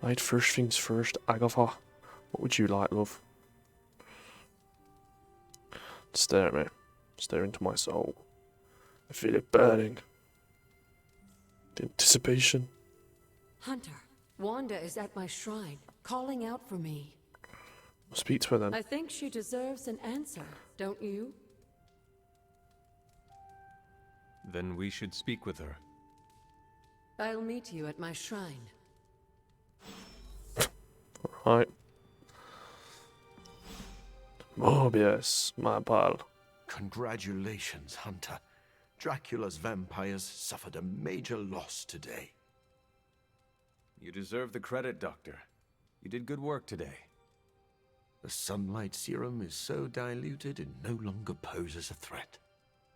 Right, first things first, Agatha. What would you like, love? Stare at me. Stare into my soul. I feel it burning. The anticipation. Hunter, Wanda is at my shrine, calling out for me. I'll speak to her then. I think she deserves an answer, don't you? Then we should speak with her. I'll meet you at my shrine. Right. Morbius, my pal. Congratulations, Hunter. Dracula's vampires suffered a major loss today. You deserve the credit, Doctor. You did good work today. The sunlight serum is so diluted it no longer poses a threat.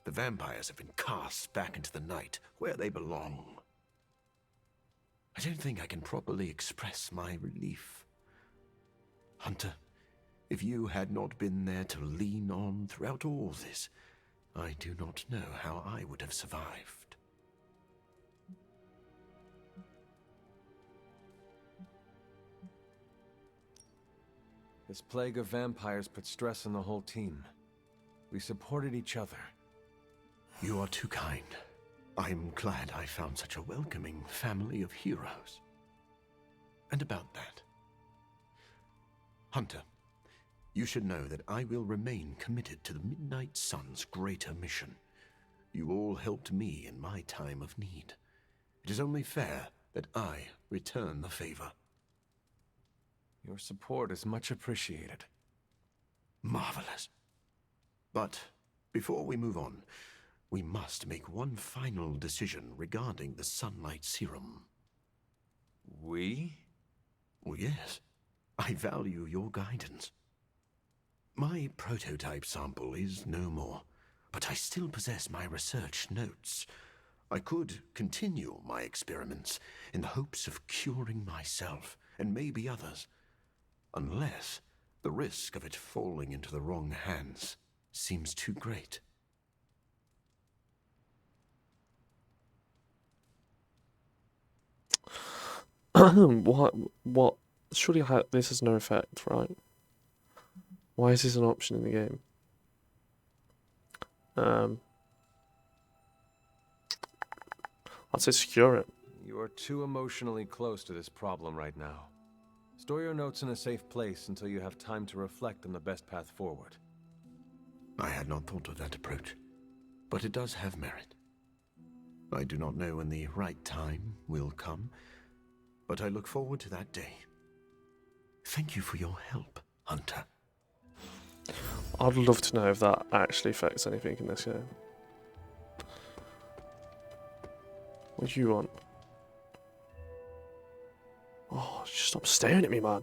The vampires have been cast back into the night, where they belong. I don't think I can properly express my relief. Hunter, if you had not been there to lean on throughout all this, I do not know how I would have survived. This plague of vampires put stress on the whole team. We supported each other. You are too kind. I'm glad I found such a welcoming family of heroes. And about that, Hunter, you should know that I will remain committed to the Midnight Sun's greater mission. You all helped me in my time of need. It is only fair that I return the favor. Your support is much appreciated. Marvelous. But before we move on, we must make one final decision regarding the sunlight serum. We? Oh, yes. I value your guidance. My prototype sample is no more, but I still possess my research notes. I could continue my experiments in the hopes of curing myself and maybe others, unless the risk of it falling into the wrong hands seems too great. What? Surely this has no effect, right? Why is this an option in the game? I'd say secure it. You are too emotionally close to this problem right now. Store your notes in a safe place until you have time to reflect on the best path forward. I had not thought of that approach, but it does have merit. I do not know when the right time will come, but I look forward to that day. Thank you for your help, Hunter. I'd love to know if that actually affects anything in this game. What do you want? Oh, just stop staring at me, man.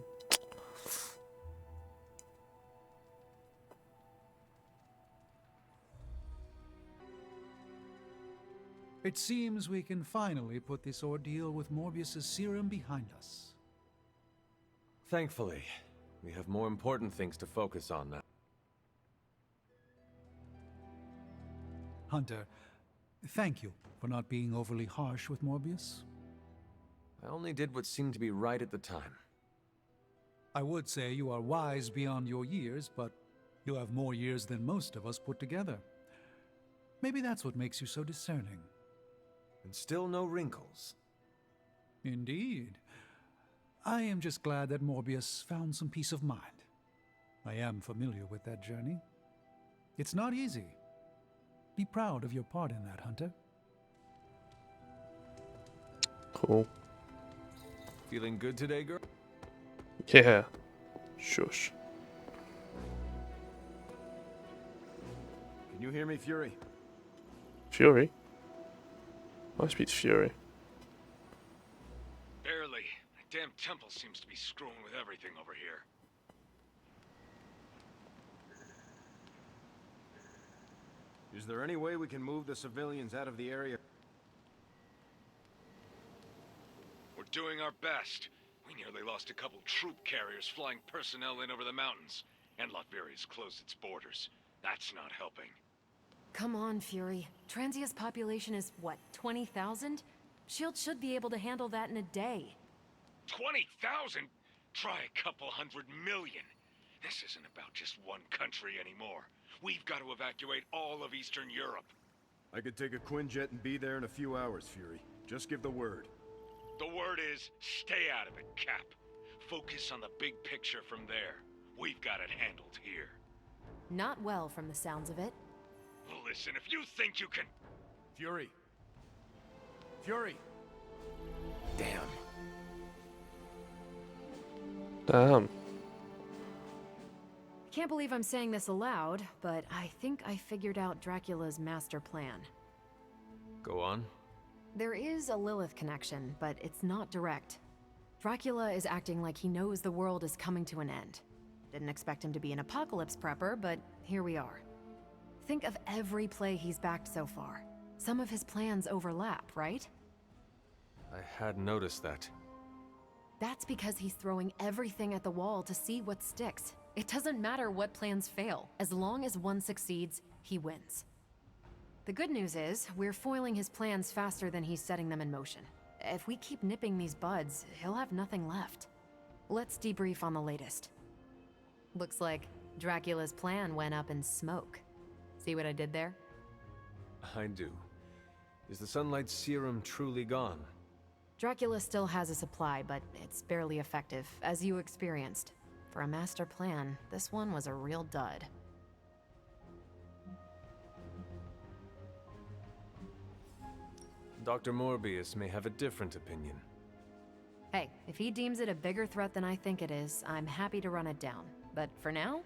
It seems we can finally put this ordeal with Morbius's serum behind us. Thankfully, we have more important things to focus on now. Hunter, thank you for not being overly harsh with Morbius. I only did what seemed to be right at the time. I would say you are wise beyond your years, but you have more years than most of us put together. Maybe that's what makes you so discerning. And still no wrinkles. Indeed. I am just glad that Morbius found some peace of mind. I am familiar with that journey. It's not easy. Be proud of your part in that, Hunter. Cool. Feeling good today, girl? Yeah. Shush. Can you hear me, Fury? Fury? I speak to Fury. Barely. The damn temple seems to be screwing with everything over here. Is there any way we can move the civilians out of the area? We're doing our best. We nearly lost a couple troop carriers flying personnel in over the mountains. And Latveria's closed its borders. That's not helping. Come on, Fury. Transia's population is, what, 20,000? S.H.I.E.L.D. should be able to handle that in a day. 20,000? Try a couple 100 million. This isn't about just one country anymore. We've got to evacuate all of Eastern Europe. I could take a Quinjet and be there in a few hours, Fury. Just give the word. The word is, stay out of it, Cap. Focus on the big picture from there. We've got it handled here. Not well from the sounds of it. Listen, if you think you can... Fury! Fury! Damn. Damn. Can't believe I'm saying this aloud, but I think I figured out Dracula's master plan. Go on. There is a Lilith connection, but it's not direct. Dracula is acting like he knows the world is coming to an end. Didn't expect him to be an apocalypse prepper, but here we are. Think of every play he's backed so far. Some of his plans overlap, right? I had noticed that. That's because he's throwing everything at the wall to see what sticks. It doesn't matter what plans fail. As long as one succeeds, he wins. The good news is, we're foiling his plans faster than he's setting them in motion. If we keep nipping these buds, he'll have nothing left. Let's debrief on the latest. Looks like Dracula's plan went up in smoke. See what I did there? I do. Is the sunlight serum truly gone? Dracula still has a supply, but it's barely effective, as you experienced. For a master plan, this one was a real dud. Dr. Morbius may have a different opinion. Hey, if he deems it a bigger threat than I think it is, I'm happy to run it down. But for now,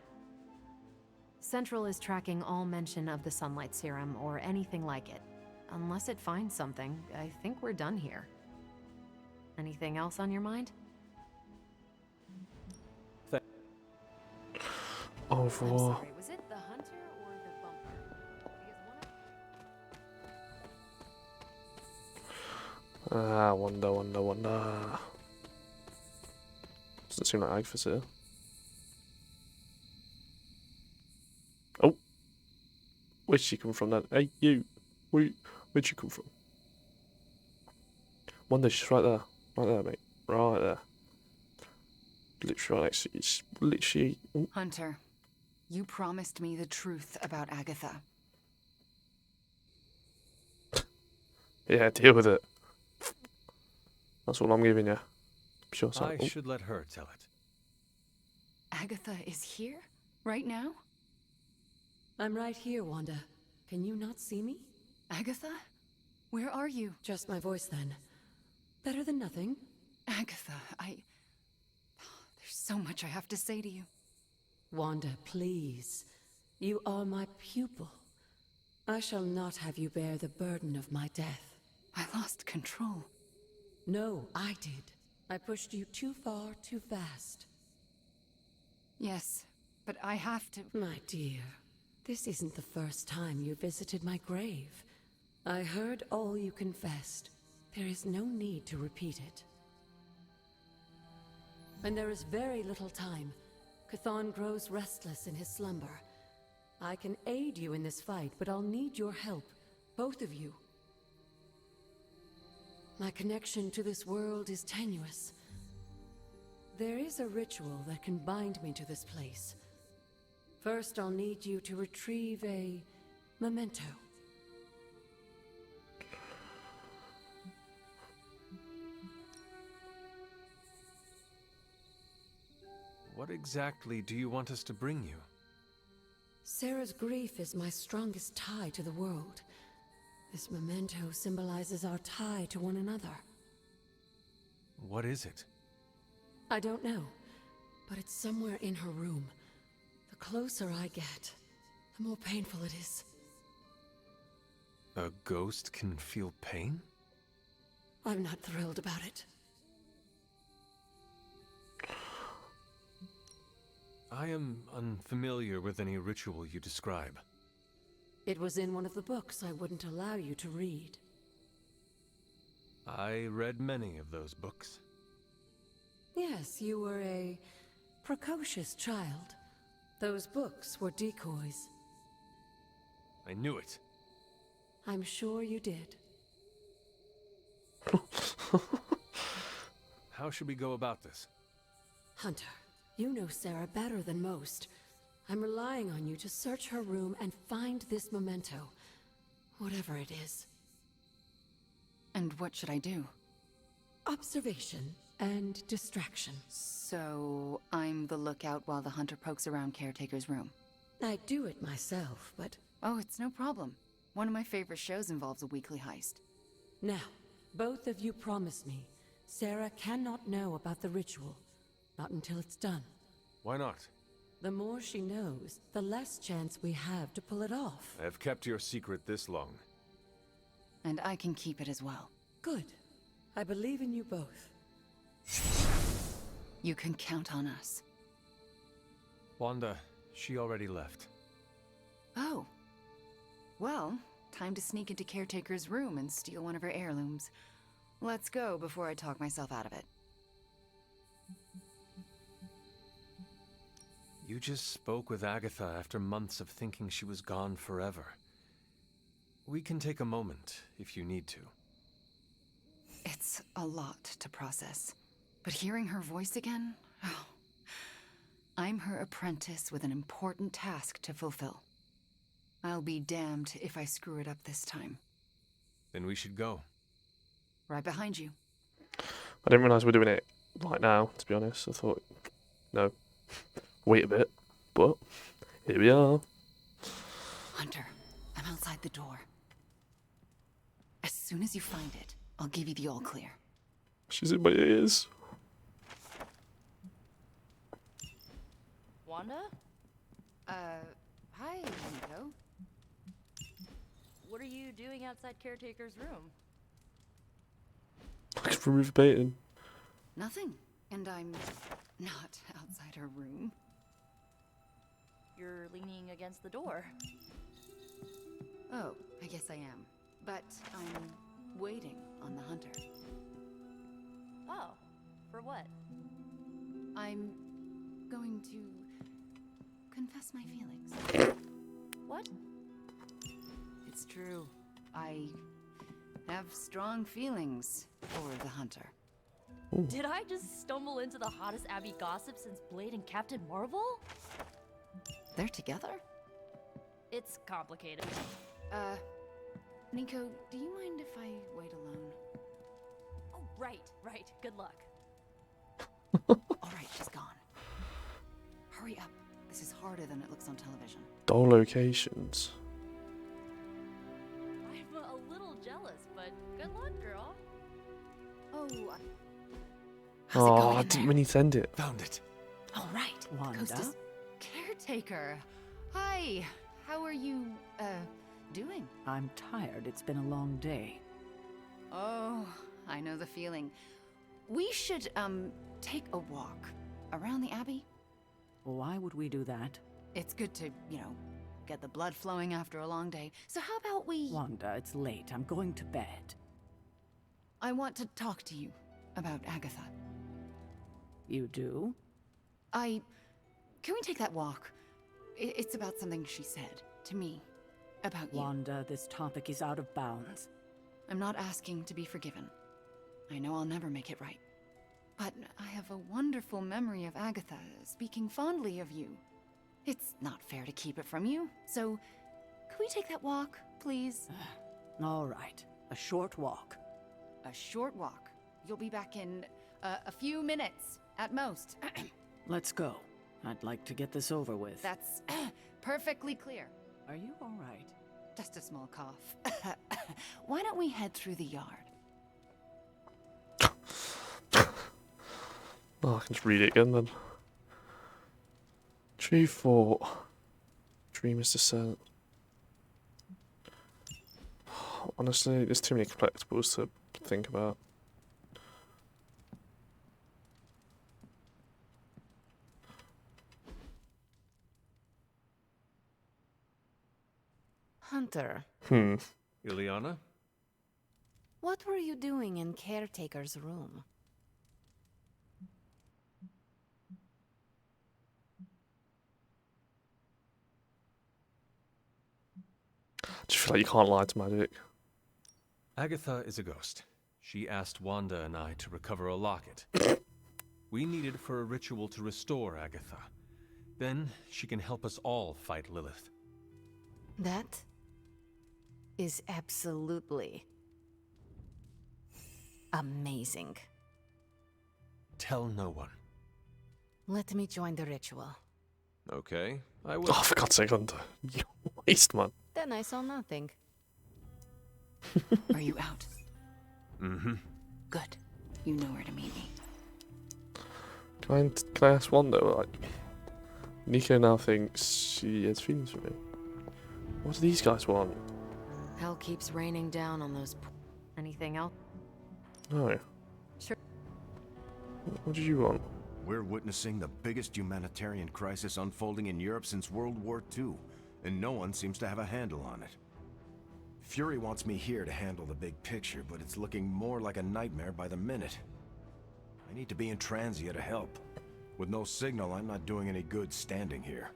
Central is tracking all mention of the sunlight serum or anything like it. Unless it finds something, I think we're done here. Anything else on your mind? Au I'm revoir. sorry, was it the hunter or the bumper? Because Wonder. Doesn't seem like Agatha's here. Oh! Where'd she come from then? Hey, you! Where'd you come from? Wonder, she's right there. Right there, mate. Right there. Literally right next to you. It's literally... Ooh. Hunter, you promised me the truth about Agatha. Yeah, deal with it. That's what I'm giving you. Sure, so. I should let her tell it. Agatha is here? Right now? I'm right here, Wanda. Can you not see me? Agatha? Where are you? Just my voice, then. Better than nothing. Agatha, There's so much I have to say to you. Wanda, please. You are my pupil. I shall not have you bear the burden of my death. I lost control. No, I did. I pushed you too far, too fast. Yes, but I have to... My dear, this isn't the first time you visited my grave. I heard all you confessed. There is no need to repeat it. And there is very little time. Chthon grows restless in his slumber. I can aid you in this fight, but I'll need your help. Both of you. My connection to this world is tenuous. There is a ritual that can bind me to this place. First, I'll need you to retrieve a memento. What exactly do you want us to bring you? Sarah's grief is my strongest tie to the world. This memento symbolizes our tie to one another. What is it? I don't know, but it's somewhere in her room. The closer I get, the more painful it is. A ghost can feel pain? I'm not thrilled about it. I am unfamiliar with any ritual you describe. It was in one of the books I wouldn't allow you to read. I read many of those books. Yes, you were a precocious child. Those books were decoys. I knew it. I'm sure you did. how should we go about this? Hunter, you know Sarah better than most. I'm relying on you to search her room and find this memento. Whatever it is. And what should I do? Observation and distraction. So, I'm the lookout while the hunter pokes around Caretaker's room. I do it myself, but... Oh, it's no problem. One of my favorite shows involves a weekly heist. Now, both of you promise me, Sarah cannot know about the ritual. Not until it's done. Why not? The more she knows, the less chance we have to pull it off. I have kept your secret this long. And I can keep it as well. Good. I believe in you both. You can count on us. Wanda, she already left. Oh. Well, time to sneak into Caretaker's room and steal one of her heirlooms. Let's go before I talk myself out of it. You just spoke with Agatha after months of thinking she was gone forever. We can take a moment, if you need to. It's a lot to process. But hearing her voice again? Oh. I'm her apprentice with an important task to fulfill. I'll be damned if I screw it up this time. Then we should go. Right behind you. I didn't realise we're doing it right now, to be honest. I thought, no, wait a bit. But here we are. Hunter, I'm outside the door. As soon as you find it, I'll give you the all clear. She's in my ears. Wanda? Hi, Nico. What are you doing outside Caretaker's room? I can remove the painting. Nothing. And I'm not outside her room. You're leaning against the door. Oh, I guess I am. But I'm waiting on the hunter. Oh, for what? I'm going to confess my feelings. What? It's true. I have strong feelings for the hunter. Ooh. Did I just stumble into the hottest Abbey gossip since Blade and Captain Marvel? They're together? It's complicated. Nico, do you mind if I wait alone? Oh, right. Good luck. All right, she's gone. Hurry up. This is harder than it looks on television. Dull locations. I'm a little jealous, but good luck, girl. Oh, Oh, how's it going I in didn't there? really send it. Found it. All right. Wanda? Coast is Caretaker. Hi. How are you, doing? I'm tired. It's been a long day. Oh, I know the feeling. We should, take a walk around the Abbey. Why would we do that? It's good to, get the blood flowing after a long day. So how about we... Wanda, it's late. I'm going to bed. I want to talk to you about Agatha. You do? Can we take that walk? It's about something she said to me. About you. Wanda, this topic is out of bounds. I'm not asking to be forgiven. I know I'll never make it right. But I have a wonderful memory of Agatha speaking fondly of you. It's not fair to keep it from you, so could we take that walk, please? All right. A short walk. A short walk. You'll be back in a few minutes, at most. Let's go. I'd like to get this over with. That's perfectly clear. Are you all right? Just a small cough. Why don't we head through the yard? Oh, I can just read it again then. Tree fort. Dreamer's descent. Honestly, there's too many collectibles to think about. Hunter, Ileana? what were you doing in Caretaker's room? I just feel like you can't lie to magic. Agatha is a ghost. She asked Wanda and I to recover a locket. We need it for a ritual to restore Agatha. Then she can help us all fight Lilith. That is absolutely amazing. Tell no one. Let me join the ritual. Okay, I will. Oh, for God's sake, Hunter. You waste, man. Then I saw nothing. Are you out? Mm-hmm. Good. You know where to meet me. Can I ask one though? Like, Nico now thinks she has feelings for me. What do these guys want? Hell keeps raining down on those. Anything else? No. Sure. What did you want? We're witnessing the biggest humanitarian crisis unfolding in Europe since World War II, and no one seems to have a handle on it. Fury wants me here to handle the big picture, but it's looking more like a nightmare by the minute. I need to be in Transia to help. With no signal, I'm not doing any good standing here.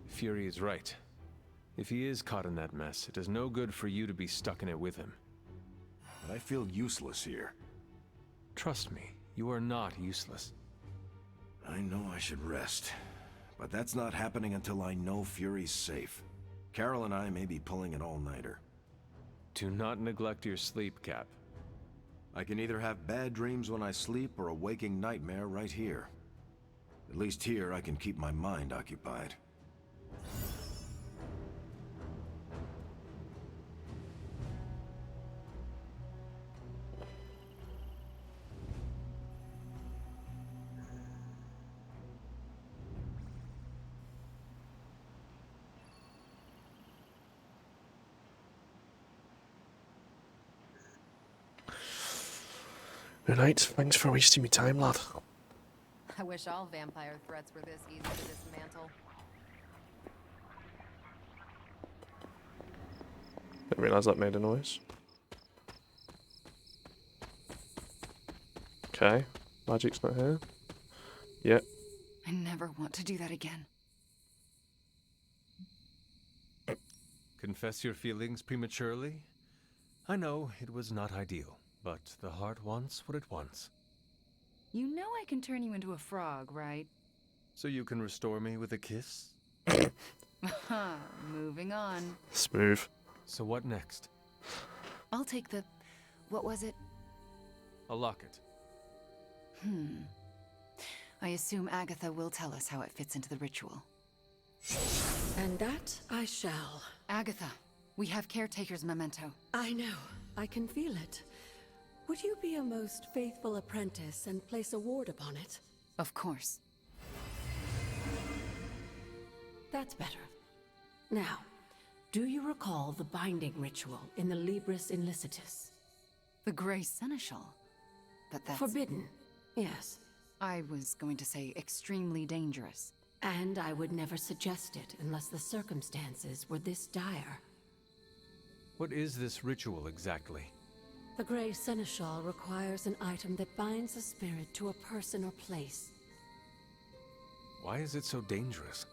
Fury is right. If he is caught in that mess, it is no good for you to be stuck in it with him. But I feel useless here. Trust me, you are not useless. I know I should rest, but that's not happening until I know Fury's safe. Carol and I may be pulling an all-nighter. Do not neglect your sleep, Cap. I can either have bad dreams when I sleep or a waking nightmare right here. At least here I can keep my mind occupied. Good night. Thanks for wasting me time, lad. I wish all vampire threats were this easy to dismantle. Didn't realise that made a noise. Okay. Magic's not here. Yep. I never want to do that again. Confess your feelings prematurely? I know it was not ideal, but the heart wants what it wants. You know I can turn you into a frog, right? So you can restore me with a kiss? Moving on. Smooth. So what next? I'll take the... what was it? A locket. I assume Agatha will tell us how it fits into the ritual. And that I shall. Agatha, we have Caretaker's memento. I know. I can feel it. Would you be a most faithful apprentice and place a ward upon it? Of course. That's better. Now, do you recall the binding ritual in the Libris Inlicitus? The Grey Seneschal? But that's... Forbidden, yes. I was going to say extremely dangerous. And I would never suggest it unless the circumstances were this dire. What is this ritual exactly? The Grey Seneschal requires an item that binds a spirit to a person or place. Why is it so dangerous?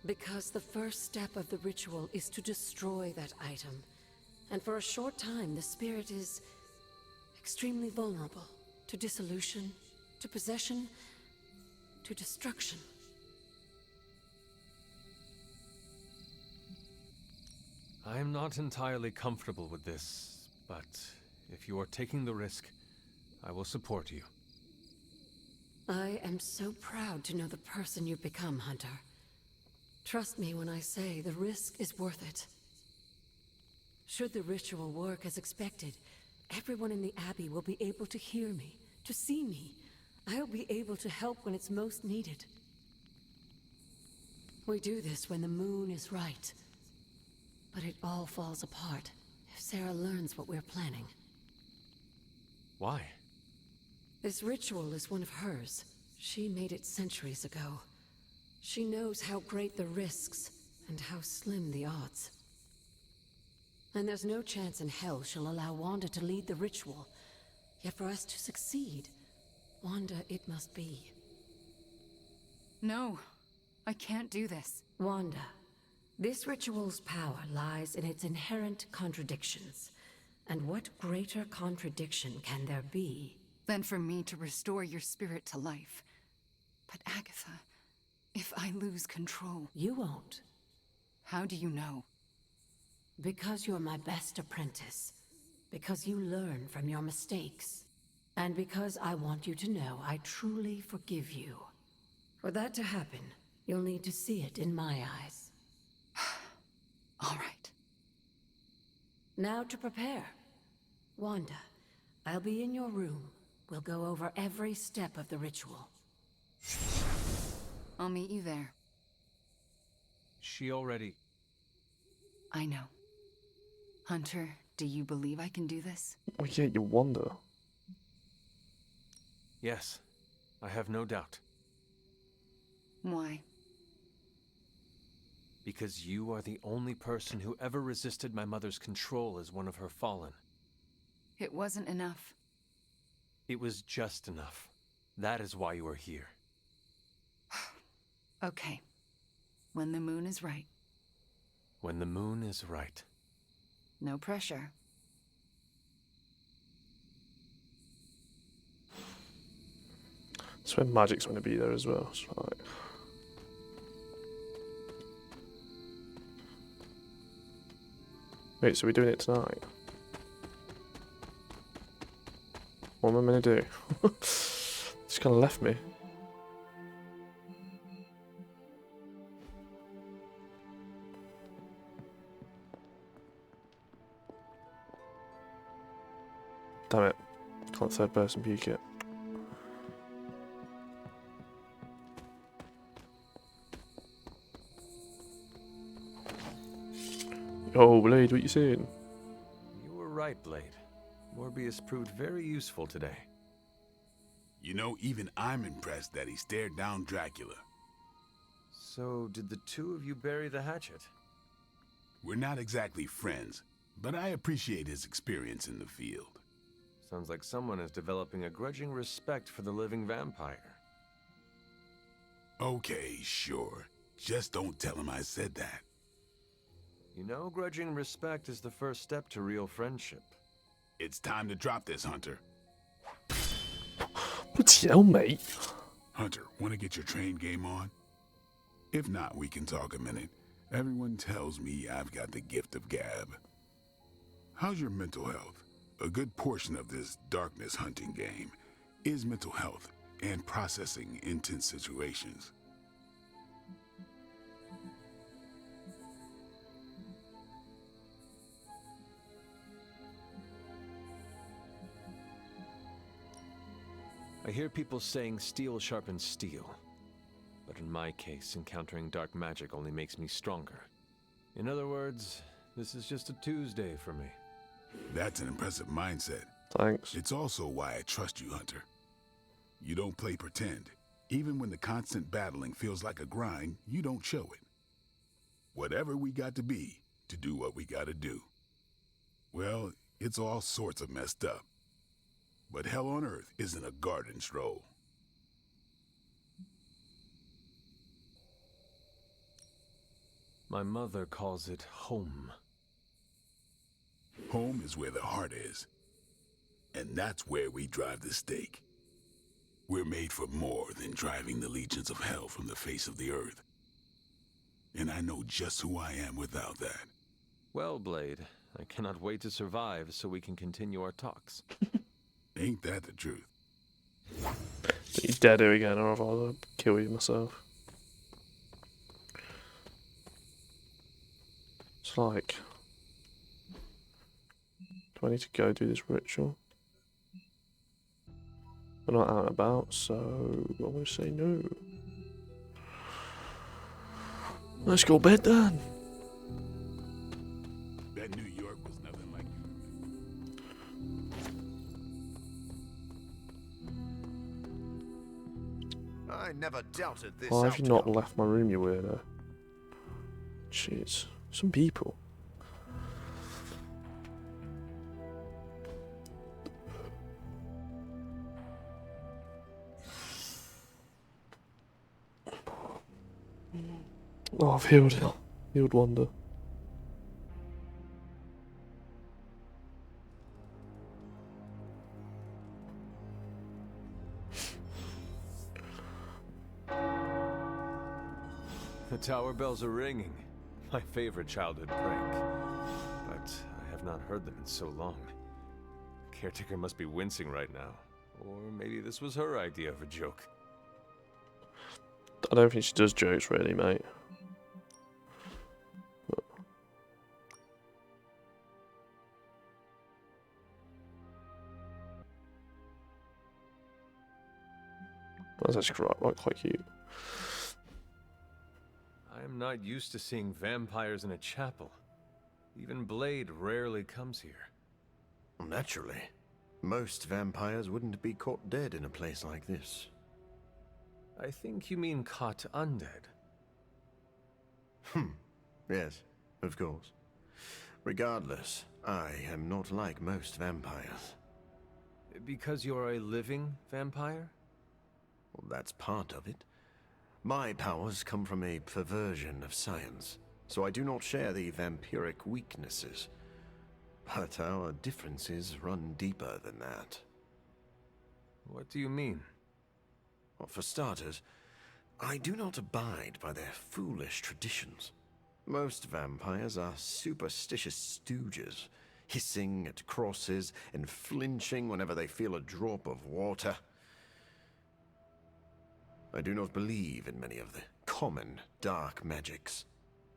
Because the first step of the ritual is to destroy that item. And for a short time, the spirit is extremely vulnerable to dissolution, to possession, to destruction. I am not entirely comfortable with this, but if you are taking the risk, I will support you. I am so proud to know the person you've become, Hunter. Trust me when I say the risk is worth it. Should the ritual work as expected, everyone in the Abbey will be able to hear me, to see me. I'll be able to help when it's most needed. We do this when the moon is right. But it all falls apart if Sarah learns what we're planning. Why? This ritual is one of hers. She made it centuries ago. She knows how great the risks and how slim the odds. And there's no chance in hell she'll allow Wanda to lead the ritual. Yet for us to succeed, Wanda it must be. No, I can't do this. Wanda, this ritual's power lies in its inherent contradictions. And what greater contradiction can there be Than for me to restore your spirit to life. But Agatha, if I lose control... You won't. How do you know? Because you're my best apprentice. Because you learn from your mistakes. And because I want you to know I truly forgive you. For that to happen, you'll need to see it in my eyes. All right. Now to prepare. Wanda, I'll be in your room. We'll go over every step of the ritual. I'll meet you there. She already... I know. Hunter, do you believe I can do this? Oh yeah, you wonder. Yes, I have no doubt. Why? Because you are the only person who ever resisted my mother's control as one of her fallen. It wasn't enough. It was just enough. That is why you are here. Okay. When the moon is right. When the moon is right. No pressure. That's when magic's going to be there as well. It's like... Wait, so we're doing it tonight? What am I meant to do? Just kind of left me. Damn it. Can't third person peek it. Oh, Blade, what you saying? You were right, Blade. Morbius proved very useful today. You know, even I'm impressed that he stared down Dracula. So, did the two of you bury the hatchet? We're not exactly friends, but I appreciate his experience in the field. Sounds like someone is developing a grudging respect for the living vampire. Okay, sure. Just don't tell him I said that. You know, grudging respect is the first step to real friendship. It's time to drop this, Hunter. Bloody hell, mate. Hunter, want to get your train game on? If not, we can talk a minute. Everyone tells me I've got the gift of gab. How's your mental health? A good portion of this darkness hunting game is mental health and processing intense situations. I hear people saying steel sharpens steel. But in my case, encountering dark magic only makes me stronger. In other words, this is just a Tuesday for me. That's an impressive mindset. Thanks. It's also why I trust you, Hunter. You don't play pretend. Even when the constant battling feels like a grind, you don't show it. Whatever we got to be to do what we gotta do. Well, it's all sorts of messed up. But hell on earth isn't a garden stroll. My mother calls it home. Home is where the heart is. And that's where we drive the stake. We're made for more than driving the legions of hell from the face of the earth. And I know just who I am without that. Well, Blade, I cannot wait to survive so we can continue our talks. Ain't that the truth? Don't you dare do it again, or I'll kill you myself. It's like... Do I need to go do this ritual? We're not out and about, so I'm going to say no. Let's go bed then. That New York was nothing like I never doubted this. Why have you not left my room, you weirdo? Jeez. Some people. Oh, I've healed Wanda. The tower bells are ringing. My favorite childhood prank. But I have not heard them in so long. The caretaker must be wincing right now. Or maybe this was her idea of a joke. I don't think she does jokes really, mate. That's actually quite cute. I am not used to seeing vampires in a chapel. Even Blade rarely comes here. Naturally. Most vampires wouldn't be caught dead in a place like this. I think you mean caught undead. Yes, of course. Regardless, I am not like most vampires. Because you're a living vampire? Well, that's part of it. My powers come from a perversion of science, so I do not share the vampiric weaknesses. But our differences run deeper than that. What do you mean? Well, for starters, I do not abide by their foolish traditions. Most vampires are superstitious stooges, hissing at crosses and flinching whenever they feel a drop of water. I do not believe in many of the common dark magics.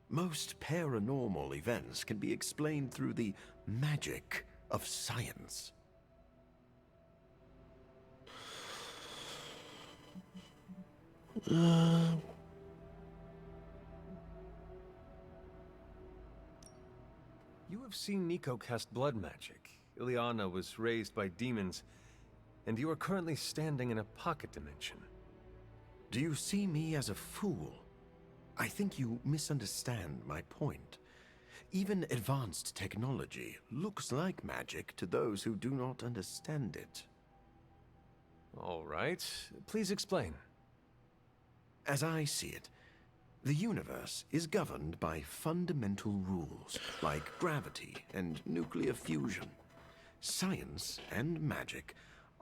Most paranormal events can be explained through the magic of science. You have seen Nico cast blood magic. Ileana was raised by demons, and you are currently standing in a pocket dimension. Do you see me as a fool? I think you misunderstand my point. Even advanced technology looks like magic to those who do not understand it. All right. Please explain. As I see it, the universe is governed by fundamental rules, like gravity and nuclear fusion. Science and magic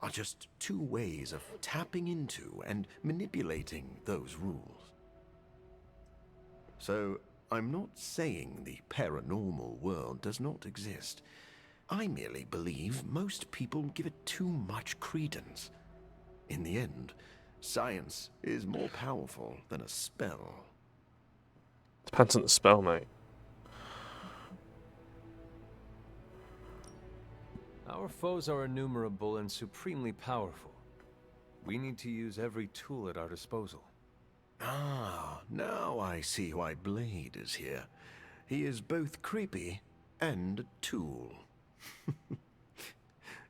are just two ways of tapping into and manipulating those rules. So, I'm not saying the paranormal world does not exist. I merely believe most people give it too much credence. In the end, science is more powerful than a spell. Depends on the spell, mate. Our foes are innumerable and supremely powerful. We need to use every tool at our disposal. Ah, now I see why Blade is here. He is both creepy and a tool.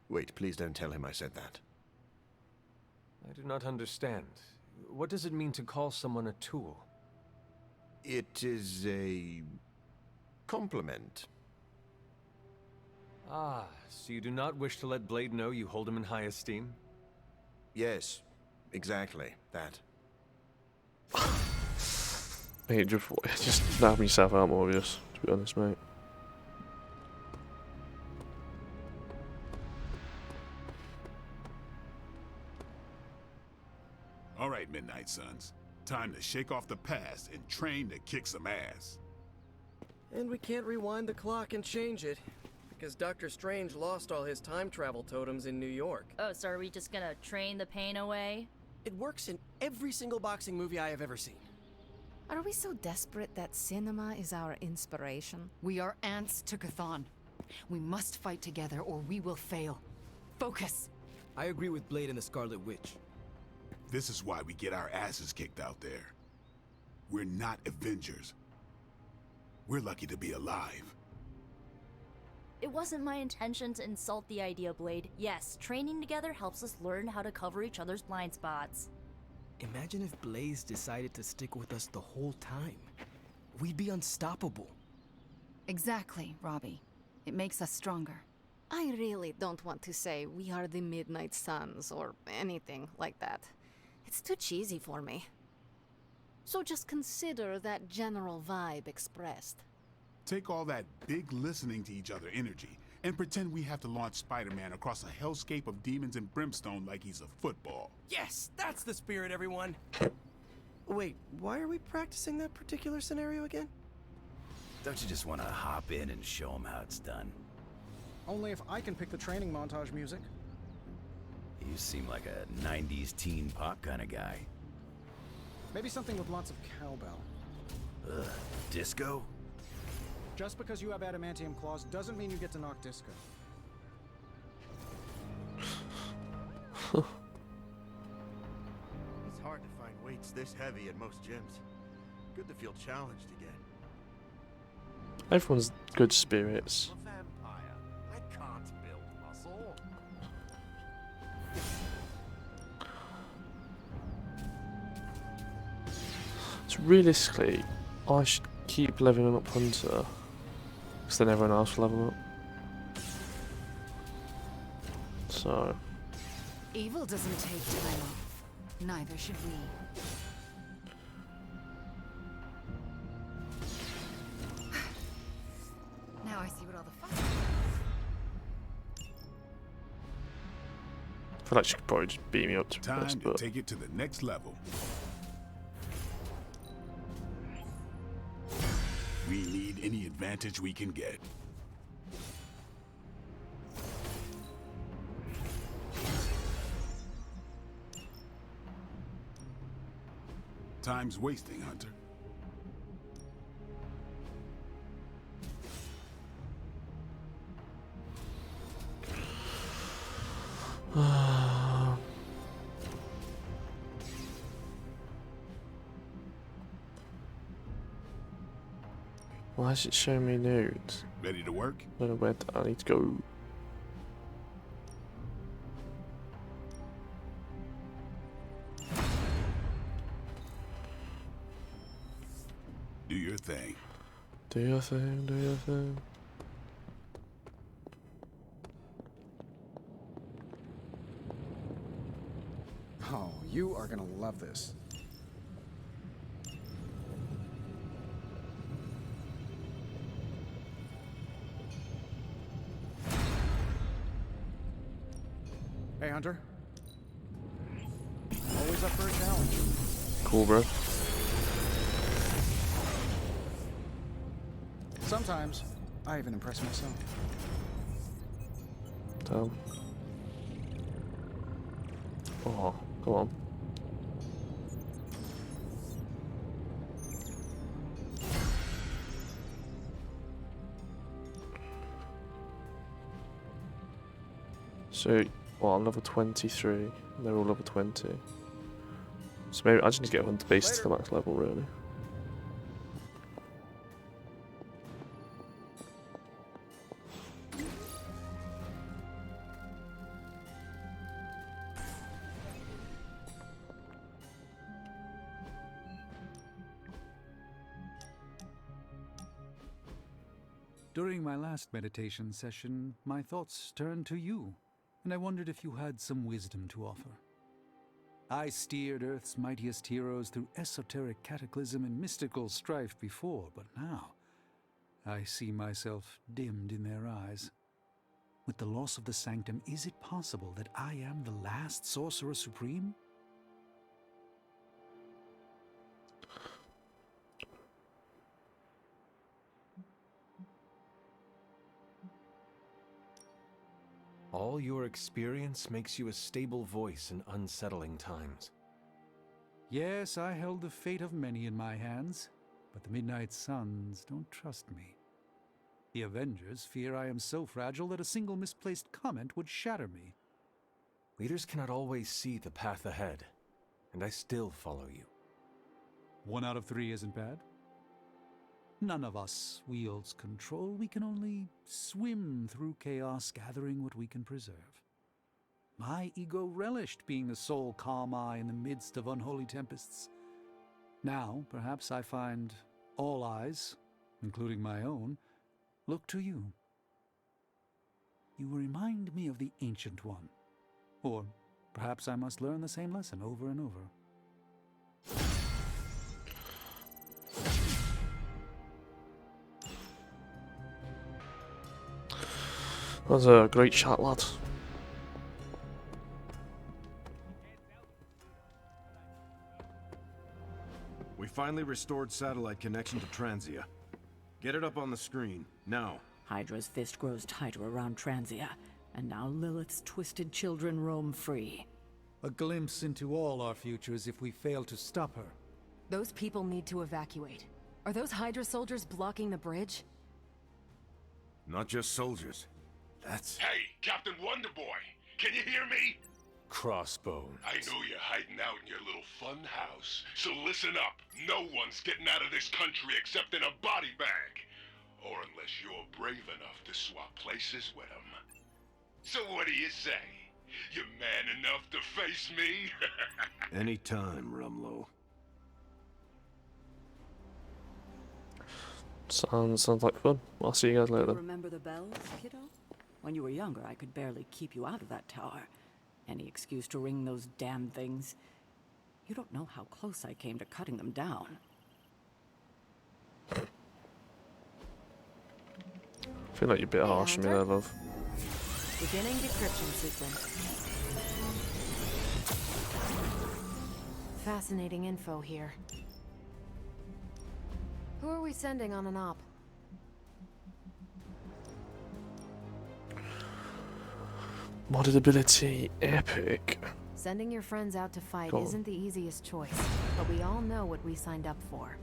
Wait, please don't tell him I said that. I do not understand. What does it mean to call someone a tool? It is a compliment. Ah, so you do not wish to let Blade know you hold him in high esteem? Yes, exactly that. Mate, just knock yourself out, Morbius, to be honest, mate. All right, Midnight Suns. Time to shake off the past and train to kick some ass. And we can't rewind the clock and change it, because Dr. Strange lost all his time travel totems in New York. Oh, so are we just gonna train the pain away? It works in every single boxing movie I have ever seen. Are we so desperate that cinema is our inspiration? We are ants to Chthon. We must fight together or we will fail. Focus! I agree with Blade and the Scarlet Witch. This is why we get our asses kicked out there. We're not Avengers. We're lucky to be alive. It wasn't my intention to insult the idea, Blade. Yes, training together helps us learn how to cover each other's blind spots. Imagine if Blaze decided to stick with us the whole time. We'd be unstoppable. Exactly, Robbie. It makes us stronger. I really don't want to say we are the Midnight Suns or anything like that. It's too cheesy for me. So just consider that general vibe expressed. Take all that big listening to each other energy and pretend we have to launch Spider-Man across a hellscape of demons and brimstone like he's a football. Yes, that's the spirit, everyone. Wait, why are we practicing that particular scenario again? Don't you just want to hop in and show them how it's done? Only if I can pick the training montage music. You seem like a 90s teen pop kind of guy. Maybe something with lots of cowbell. Ugh, disco? Just because you have adamantium claws doesn't mean you get to knock disco. It's hard to find weights this heavy at most gyms. Good to feel challenged again. Everyone's good spirits. I'm a vampire. I can't build muscle. So realistically, I should keep leveling up Hunter, because then everyone else will level up. So Evil doesn't take time off. Neither should we. Now I see what all the fuss is. I feel like she could probably just beat me up to be Time honest, to but take it to the next level. We need any advantage we can get. Time's wasting, Hunter. why is it showing me nudes? Ready to work? I don't know where I need to go. Do your thing. Do your thing, do your thing. Oh, you are gonna love this. Hey, Hunter. Always up for a challenge. Cool, bro. Sometimes, I even impress myself. Damn. Oh, go on. So, well, I'm level 23, and they're all level 20. So maybe I just need to get Hunter base to the max level, really. During my last meditation session, my thoughts turned to you, and I wondered if you had some wisdom to offer. I steered Earth's mightiest heroes through esoteric cataclysm and mystical strife before, but now I see myself dimmed in their eyes. With the loss of the Sanctum, is it possible that I am the last Sorcerer Supreme? All your experience makes you a stable voice in unsettling times. Yes, I held the fate of many in my hands, but the Midnight Suns don't trust me. The Avengers fear I am so fragile that a single misplaced comment would shatter me. Leaders cannot always see the path ahead, and I still follow you. 1 out of 3 isn't bad. None of us wields control. We can only swim through chaos, gathering what we can preserve. My ego relished being the sole calm eye in the midst of unholy tempests. Now, perhaps I find all eyes, including my own, look to you. You remind me of the Ancient One. Or perhaps I must learn the same lesson over and over. was a great shot, lad. We finally restored satellite connection to Transia. Get it up on the screen, now. Hydra's fist grows tighter around Transia, and now Lilith's twisted children roam free. A glimpse into all our futures if we fail to stop her. Those people need to evacuate. Are those Hydra soldiers blocking the bridge? Not just soldiers. That's... Hey, Captain Wonderboy! Can you hear me? Crossbones. I know you're hiding out in your little fun house, so listen up. No one's getting out of this country except in a body bag. Or unless you're brave enough to swap places with them. So what do you say? You man enough to face me? Anytime, Rumlow. Sounds like fun. I'll see you guys later. Remember the bells, kiddo? When you were younger, I could barely keep you out of that tower. Any excuse to ring those damn things. You don't know how close I came to cutting them down. I feel like you're a bit harsh on me there, love. Beginning decryption sequence. Fascinating info here. Who are we sending on an op? Modded ability, epic. Sending your friends out to fight Go on. isn't the easiest choice, but we all know what we signed up for.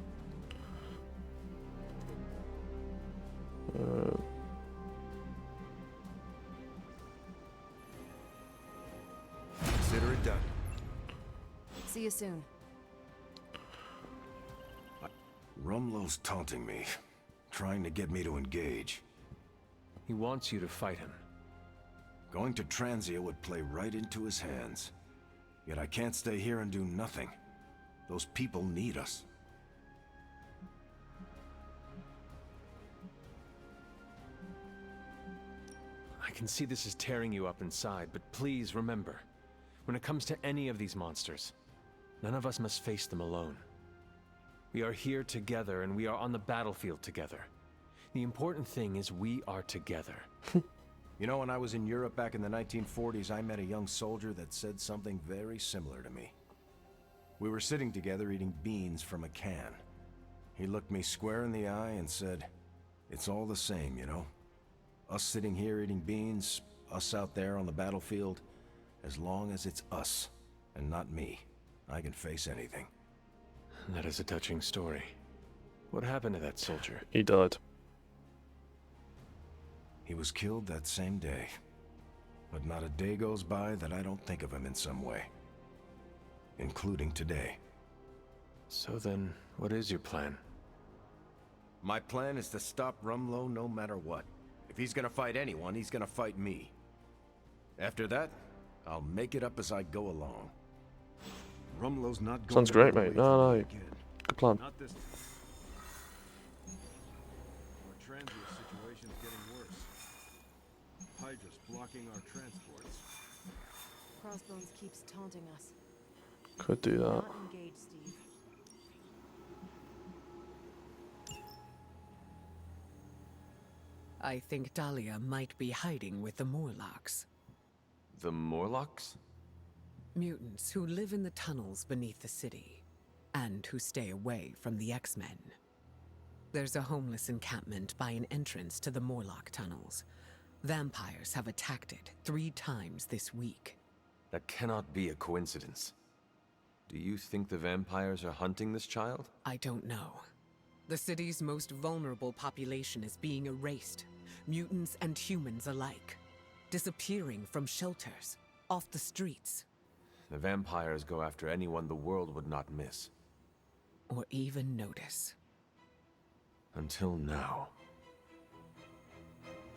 Consider it done. See you soon. Rumlow's taunting me, trying to get me to engage. He wants you to fight him. Going to Transia would play right into his hands. Yet I can't stay here and do nothing. Those people need us. I can see this is tearing you up inside, but please remember, when it comes to any of these monsters, none of us must face them alone. We are here together and we are on the battlefield together. The important thing is we are together. You know, when I was in Europe back in the 1940s, I met a young soldier that said something very similar to me. We were sitting together eating beans from a can. He looked me square in the eye and said, "It's all the same, you know? Us sitting here eating beans, us out there on the battlefield, as long as it's us and not me, I can face anything." That is a touching story. What happened to that soldier? He died. He was killed that same day. But not a day goes by that I don't think of him in some way. Including today. So then, what is your plan? My plan is to stop Rumlow no matter what. If he's gonna fight anyone, he's gonna fight me. After that, I'll make it up as I go along. Rumlow's not going Sounds to great, run mate. away from No, me no. again. Good plan. Not this time. Our transit situation's getting worse. Hydra's blocking our transports. Crossbones keeps taunting us. Could do that. Not engage, Steve. I think Dahlia might be hiding with the Morlocks. The Morlocks? Mutants who live in the tunnels beneath the city, and who stay away from the X-Men. There's a homeless encampment by an entrance to the Morlock tunnels. Vampires have attacked it 3 times this week. That cannot be a coincidence. Do you think the vampires are hunting this child? I don't know. The city's most vulnerable population is being erased, mutants and humans alike, disappearing from shelters, off the streets. The vampires go after anyone the world would not miss. Or even notice. Until now.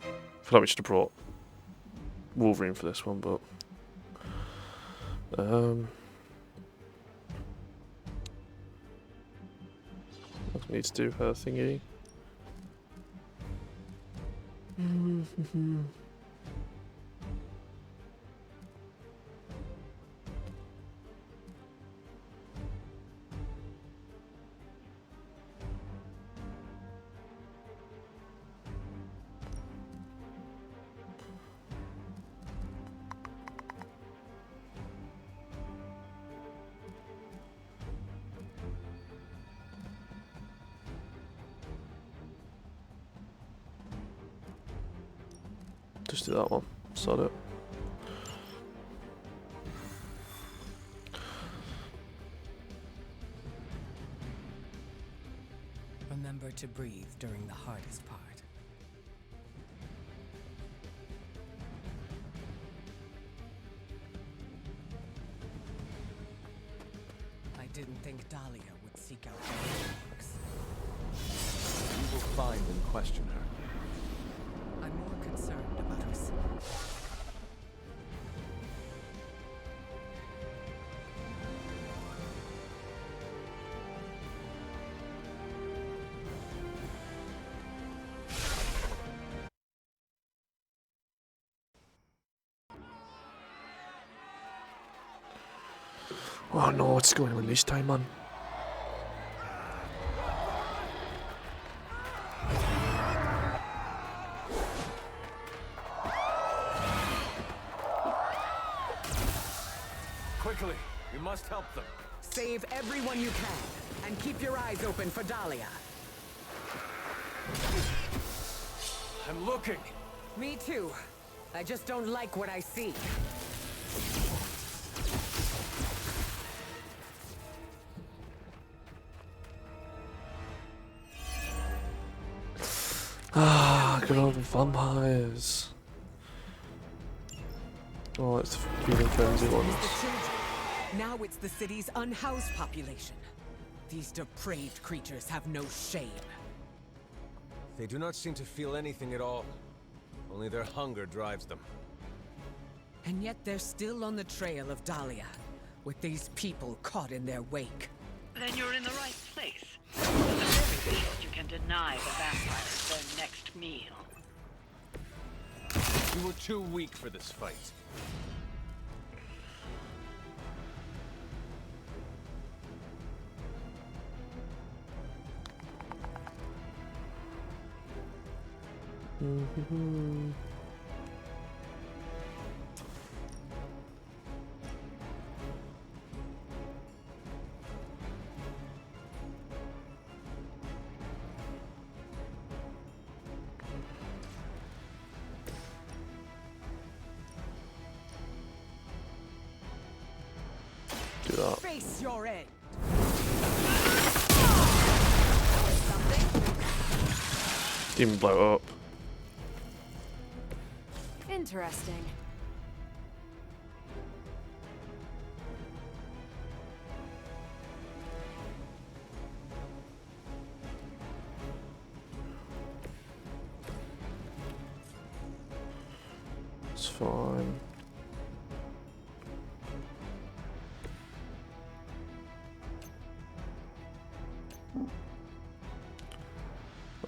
I feel like we should have brought Wolverine for this one, but I need to do her thingy. Just do that one. Sod it. Remember to breathe during the hardest part. I didn't think Dahlia would seek out the Monarchs. You will find and question her. I'm more concerned about us. Oh no, what's going on this time, man? Quickly, we must help them. Save everyone you can, and keep your eyes open for Dahlia. I'm looking. Me too. I just don't like what I see. Ah, good old vampires. Oh, it's the feeding frenzy ones. Now it's the city's unhoused population. These depraved creatures have no shame. They do not seem to feel anything at all. Only their hunger drives them. And yet they're still on the trail of Dahlia, with these people caught in their wake. Then you're in the right place. At the very least, you can deny the vampires their next meal. You were too weak for this fight. Do that. Face your end. Didn't blow up. Interesting. It's fine.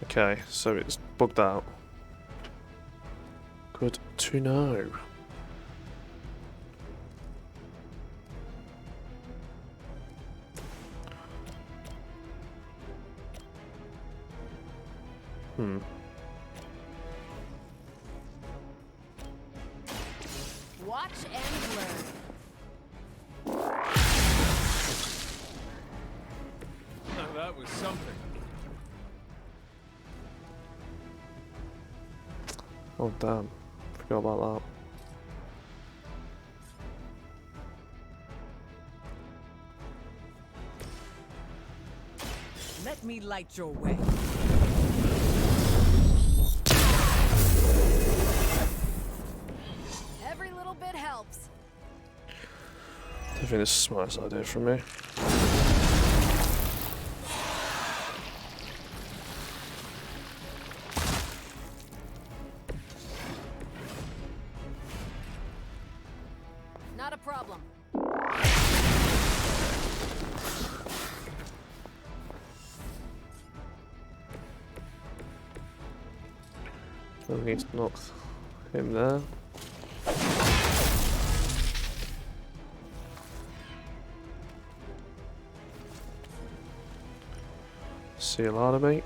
Okay, so it's bugged out. Good to know. Watch and learn. Now that was something. Oh damn, forgot about that. Let me light your way. Every little bit helps. I think this is the smartest idea from me. Not a problem. I need to knock him there. See you later, mate.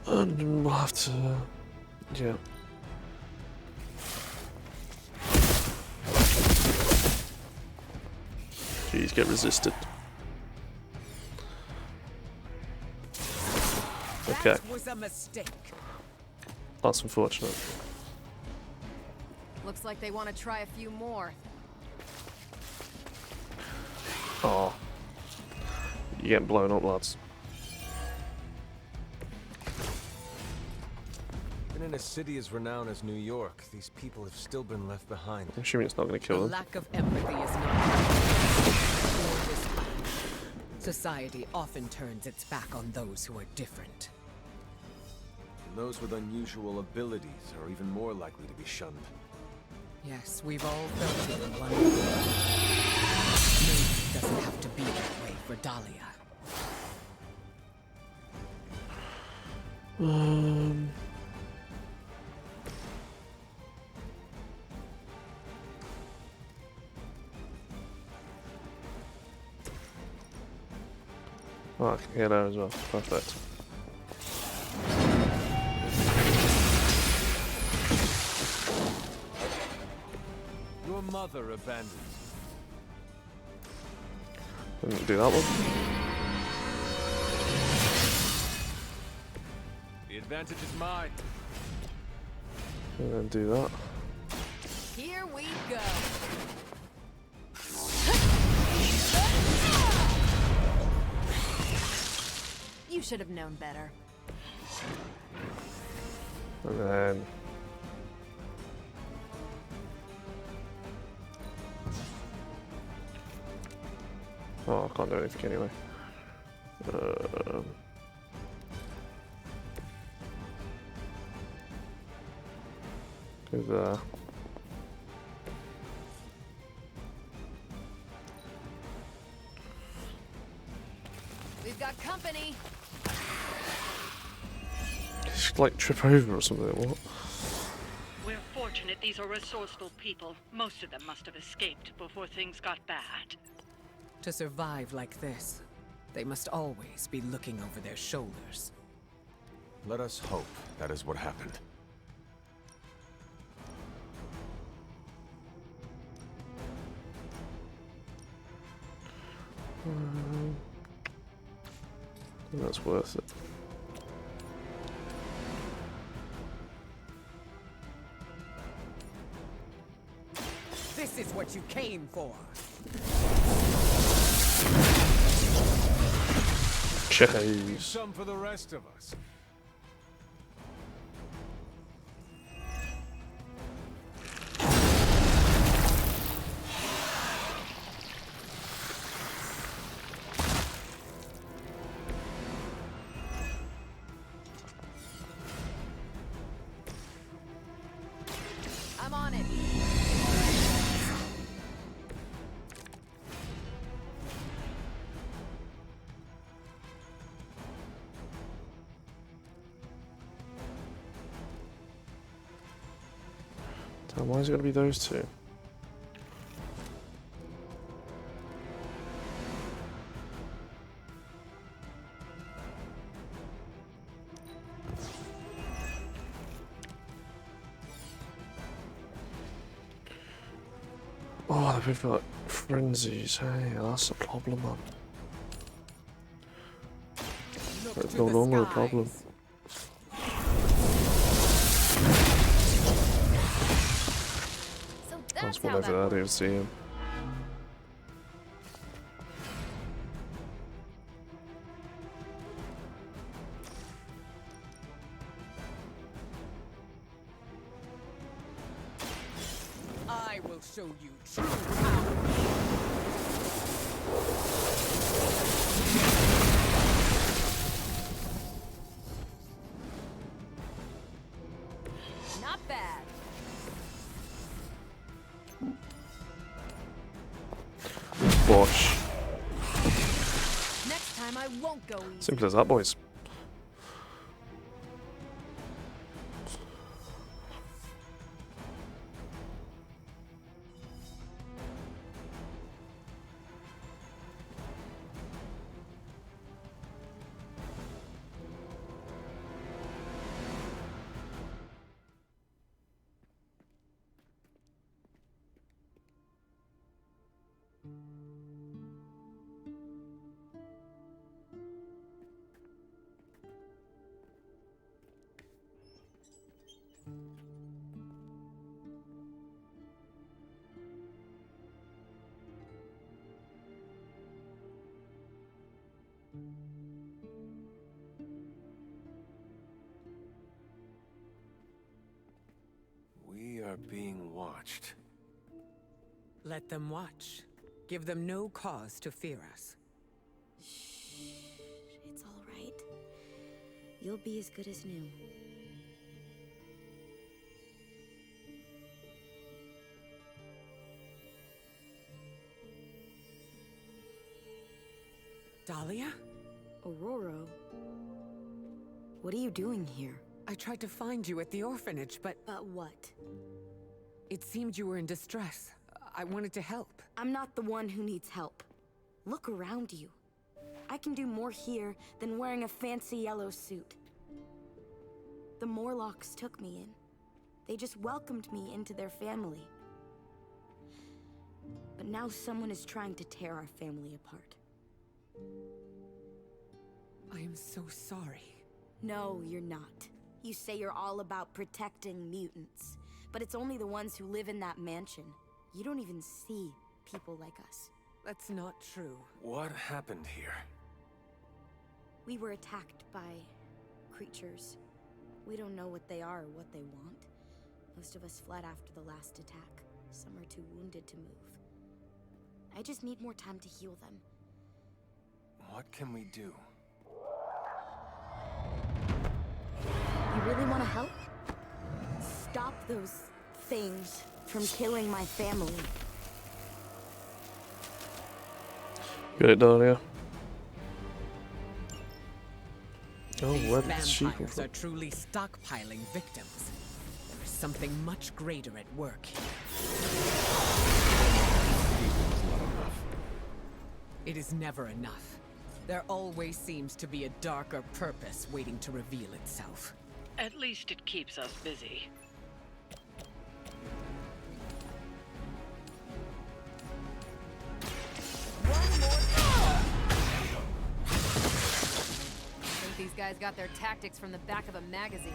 And we'll have to... yeah. Jeez, get resisted. Okay. That was a mistake. That's unfortunate. Looks like they want to try a few more. Oh. You're getting blown up, lads. And in a city as renowned as New York, these people have still been left behind. I'm assuming it's not going to kill The them. lack of empathy is not for this planet. Society often turns its back on those who are different. And those with unusual abilities are even more likely to be shunned. Yes, we've all felt it in one way. Maybe it doesn't have to be that way for Dahlia. Oh, I can hear there as well. Perfect. Your mother abandoned you. Didn't do that one. The advantage is mine. And then do that. Here we go. You should have known better. And then... oh, I can't do anything anyway. Go there. We've got company. Just like trip over or something, what? We're fortunate these are resourceful people. Most of them must have escaped before things got bad. To survive like this, they must always be looking over their shoulders. Let us hope that is what happened. I think that's worth it. This is what you came for. Jeez. Some for the rest of us. I'm on it. Damn, why is it going to be those two? Oh, they've got frenzies. Hey, that's a problem, man. It's no longer a problem. So That's that's one how over that there, didn't see him. I will show you true power. Not bad. Bosh. Next time I won't go easy. Simple as that, boys. are being watched. Let them watch. Give them no cause to fear us. It's all right. You'll be as good as new. Dahlia? Aurora? What are you doing here? I tried to find you at the orphanage, but... But what? It seemed you were in distress. I wanted to help. I'm not the one who needs help. Look around you. I can do more here than wearing a fancy yellow suit. The Morlocks took me in. They just welcomed me into their family. But now someone is trying to tear our family apart. I am so sorry. No, you're not. You say you're all about protecting mutants, but it's only the ones who live in that mansion. You don't even see people like us. That's not true. What happened here? We were attacked by creatures. We don't know what they are or what they want. Most of us fled after the last attack. Some are too wounded to move. I just need more time to heal them. What can we do? You really want to help? Stop those things from killing my family. Get it, Dahlia. Oh, These where did she come vampires from? are truly stockpiling victims. There is something much greater at work here. It is never enough. There always seems to be a darker purpose waiting to reveal itself. At least it keeps us busy. I think these guys got their tactics from the back of a magazine.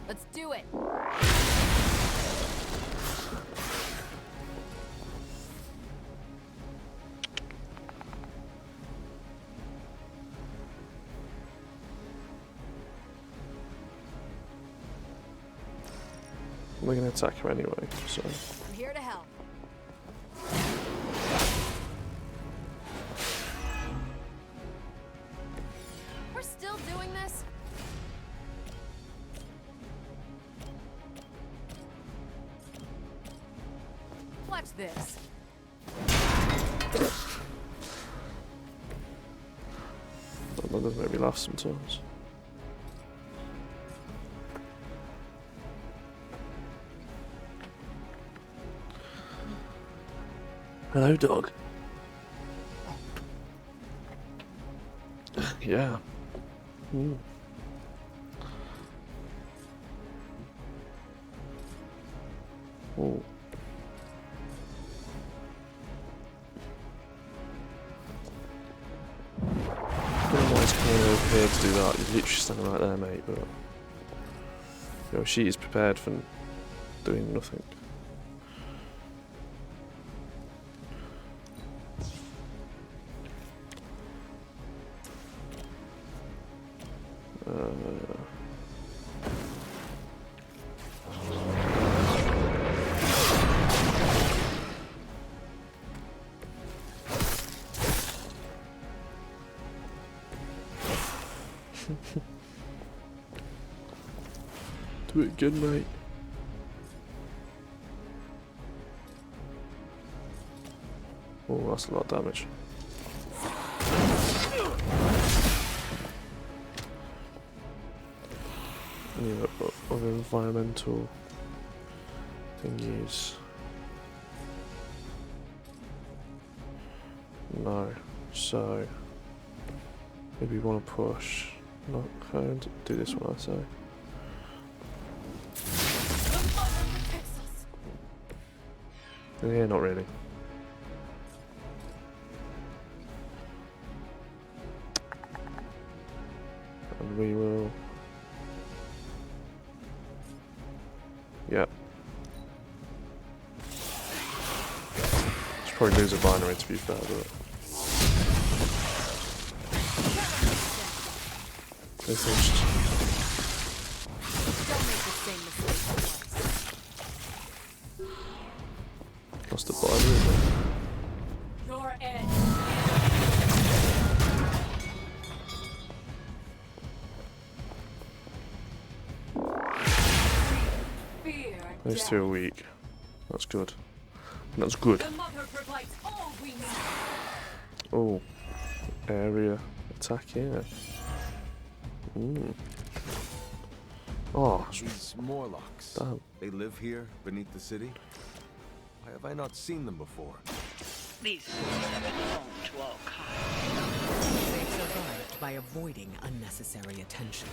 Let's do it! We're gonna attack her anyway, so. I'm here to help. We're still doing this? Watch this. That does make me laugh sometimes. Hello, dog. Yeah. Mm. Oh. I don't know why he's coming over here to do that. He's literally standing right there, mate. But you know, she is prepared for doing nothing. Do it again, mate. Oh, that's a lot of damage. Any other environmental thingies? No. So maybe we want to push. Not going to do this one, I say. Yeah, not really. And we will. Probably lose a binary to be fair, but this is lost a binary. Your end. Those two are weak. That's good. That's good. The mother provides all we need. Oh, area attack here. Oh, These Morlocks. damn. They live here beneath the city? Why have I not seen them before? These fools have been home to all kinds. They've survived by avoiding unnecessary attention.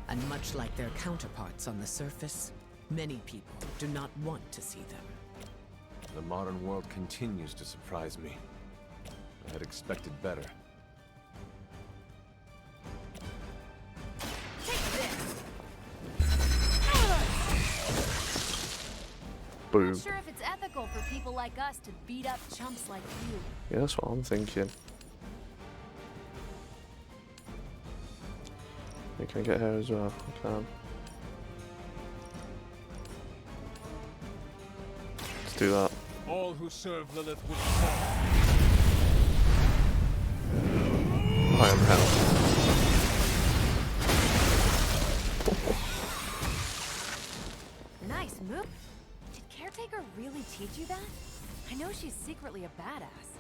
And much like their counterparts on the surface, many people do not want to see them. The modern world continues to surprise me. I had expected better. Boom. Not sure if it's ethical for people like us to beat up chumps like you. Yeah, that's what I'm thinking. Yeah, can I get her as well? I can. Let's do that. All who serve Lilith would fall. I am hell. Nice move. Did Caretaker really teach you that? I know she's secretly a badass.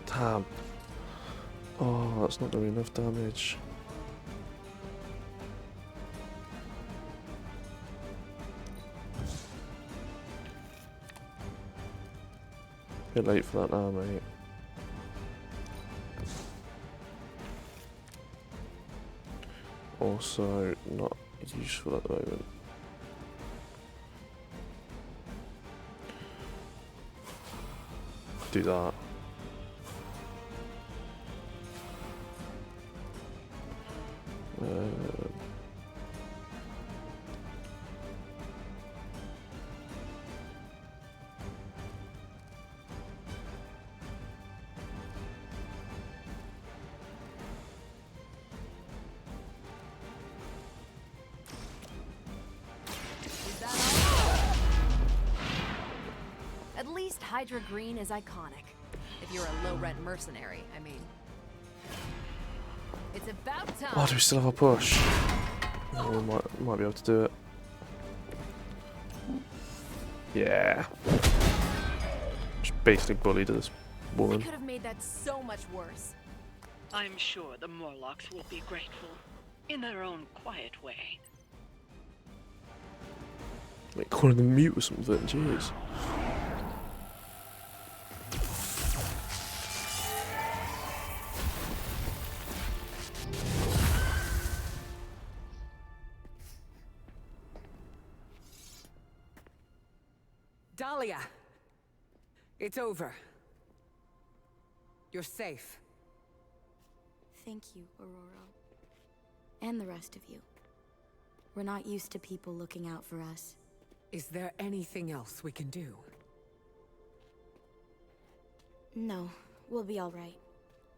Damn. Oh, that's not doing enough damage. Bit late for that now, mate. Also, not useful at the moment. Do that. At least Hydra Green is iconic. If you're a low-rent mercenary, I mean. It's about time. Oh, do we still have a push? Oh, we might be able to do it. Yeah. Just basically bullied this woman. I could have made that so much worse. I'm sure the Morlocks will be grateful, in their own quiet way. Like calling them mute or something, jeez. Dahlia! It's over. You're safe. Thank you, Aurora. And the rest of you. We're not used to people looking out for us. Is there anything else we can do? No, we'll be all right.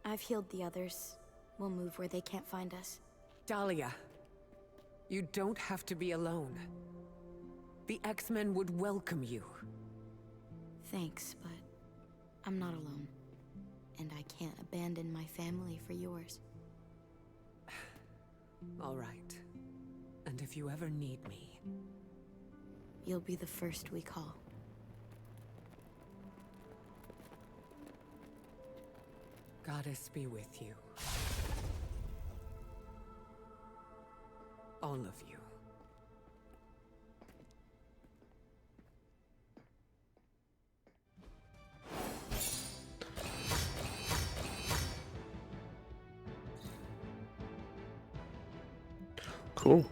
I've healed the others. We'll move where they can't find us. Dahlia, you don't have to be alone. The X-Men would welcome you. Thanks, but I'm not alone. And I can't abandon my family for yours. All right. And if you ever need me... You'll be the first we call. Goddess be with you. All of you. Cool.